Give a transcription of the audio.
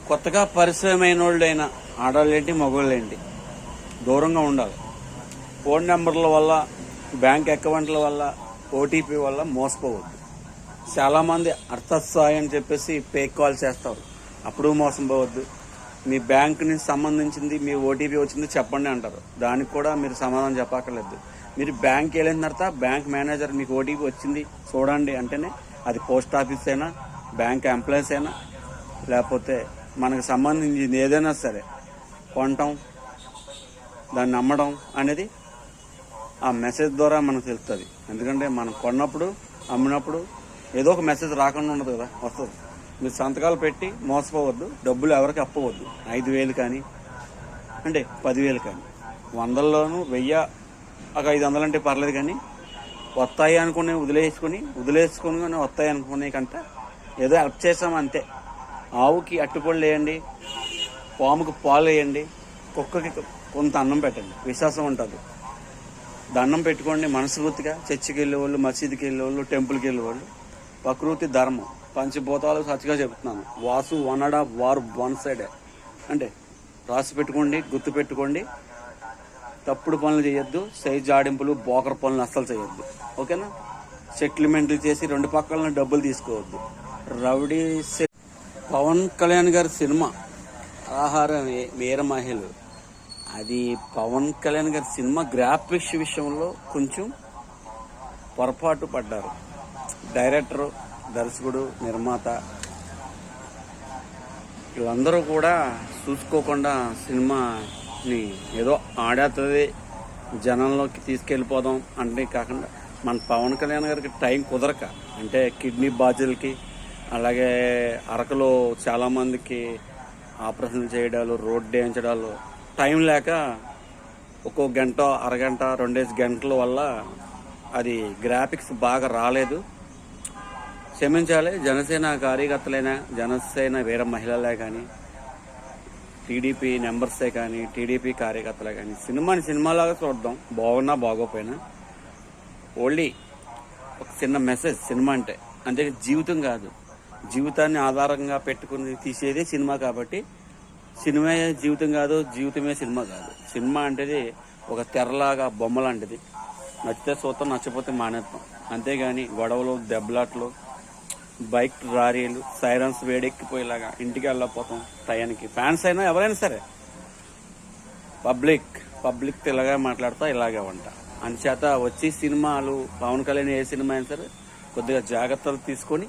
కొత్తగా పరిచయమైన వాళ్ళైనా ఆడవాళ్ళేంటి మగవాళ్ళేంటి దూరంగా ఉండాలి. ఫోన్ నెంబర్ల వల్ల, బ్యాంక్ అకౌంట్ల వల్ల, ఓటీపీ వల్ల మోసపోవద్దు. చాలామంది అర్థసాయి అని చెప్పేసి ఫేక్ కాల్ చేస్తారు, అప్పుడు మోసం పోవద్దు. మీ బ్యాంకుని సంబంధించింది, మీ ఓటీపీ వచ్చింది చెప్పండి అంటారు, దానికి కూడా మీరు సమాధానం చెప్పక్కర్లేదు. మీరు బ్యాంక్కి వెళ్ళిన తర్వాత బ్యాంక్ మేనేజర్ మీకు ఓటీపీ వచ్చింది చూడండి అంటేనే, అది పోస్ట్ ఆఫీస్ అయినా, బ్యాంక్ ఎంప్లాయీస్ అయినా, లేకపోతే మనకు సంబంధించింది ఏదైనా సరే కొనటం, దాన్ని నమ్మడం అనేది ఆ మెసేజ్ ద్వారా మనకు తెలుస్తుంది. ఎందుకంటే మనం కొన్నప్పుడు, అమ్మినప్పుడు ఏదో ఒక మెసేజ్ రాకుండా ఉండదు కదా, వస్తుంది. మీరు సంతకాలు పెట్టి మోసపోవద్దు, డబ్బులు ఎవరికి అప్పవద్దు. 5,000 కానీ అంటే 10,000 కానీ, 100లోనూ 1000, ఒక 500 అంటే పర్లేదు. కానీ వస్తాయి అనుకుని వదిలేసుకుని కానీ వస్తాయి అనుకునే కంటే ఏదో హెల్ప్ చేసాం అంతే. ఆవుకి అట్టుపళ్ళు వేయండి, పాముకి పాలు వేయండి, కుక్కకి కొంత అన్నం పెట్టండి, విశ్వాసం ఉంటుంది. దండం పెట్టుకోండి మనస్ఫూర్తిగా. చర్చికి వెళ్ళేవాళ్ళు, మసీదుకి వెళ్ళేవాళ్ళు, టెంపుల్కి వెళ్ళేవాళ్ళు. ప్రకృతి ధర్మం, పంచభూతాలు సచ్చిగా చెప్తున్నాను. వాసు వనడా వారు వన్ సైడే అంటే రాసి పెట్టుకోండి, గుర్తు పెట్టుకోండి. తప్పుడు పనులు చేయొద్దు, సైజ్ జాడింపులు, బోకర్ పనులు అస్సలు చేయొద్దు. ఓకేనా? సెటిల్మెంట్లు చేసి 2 పక్కల డబ్బులు తీసుకోవద్దు. రౌడీ పవన్ కళ్యాణ్ గారి సినిమా ఆహారం వీర మహిళలు, అది పవన్ కళ్యాణ్ గారి సినిమా గ్రాఫిక్స్ విషయంలో కొంచెం పొరపాటు పడ్డారు. డైరెక్టరు, దర్శకుడు, నిర్మాత వీళ్ళందరూ కూడా చూసుకోకుండా సినిమాని ఏదో ఆడేస్తుంది, జనంలోకి తీసుకెళ్ళిపోదాం అంటే కాకుండా, మన పవన్ కళ్యాణ్ గారికి టైం కుదరక, అంటే కిడ్నీ బాధ్యులకి, అలాగే అరకులో చాలామందికి ఆపరేషన్లు చేయడాలు, రోడ్ వేయించడాలు టైం లేక ఒక్కో గంట, అరగంట, 2 గంటల వల్ల అది గ్రాఫిక్స్ బాగా రాలేదు. క్షమించాలి. జనసేన కార్యకర్తలైనా, జనసేన వీర మహిళలే కానీ, టీడీపీ మెంబర్సే కానీ, టీడీపీ కార్యకర్తలే కానీ సినిమాని సినిమాలాగా చూద్దాం, బాగున్నా బాగోపోయినా. ఓన్లీ ఒక చిన్న మెసేజ్ సినిమా అంటే, అంతే జీవితం కాదు. జీవితాన్ని ఆధారంగా పెట్టుకుని తీసేదే సినిమా. కాబట్టి సినిమా జీవితం కాదు, జీవితమే సినిమా కాదు. సినిమా అంటే ఒక తెరలాగా, బొమ్మ లాంటిది. నచ్చితే చూస్తాం, నచ్చపోతే మానేస్తాం. అంతేగాని గొడవలు, దెబ్బలాట్లు, బైక్ రారీలు, సైరన్స్ వేడెక్కిపోయేలాగా ఇంటికి వెళ్ళకపోతాం టయానికి. ఫ్యాన్స్ అయినా ఎవరైనా సరే పబ్లిక్ ఇలాగే మాట్లాడతా, ఇలాగే ఉంటా. అందుచేత వచ్చి సినిమాలు, పవన్ కళ్యాణ్ ఏ సినిమా అయినా సరే కొద్దిగా జాగ్రత్తలు తీసుకొని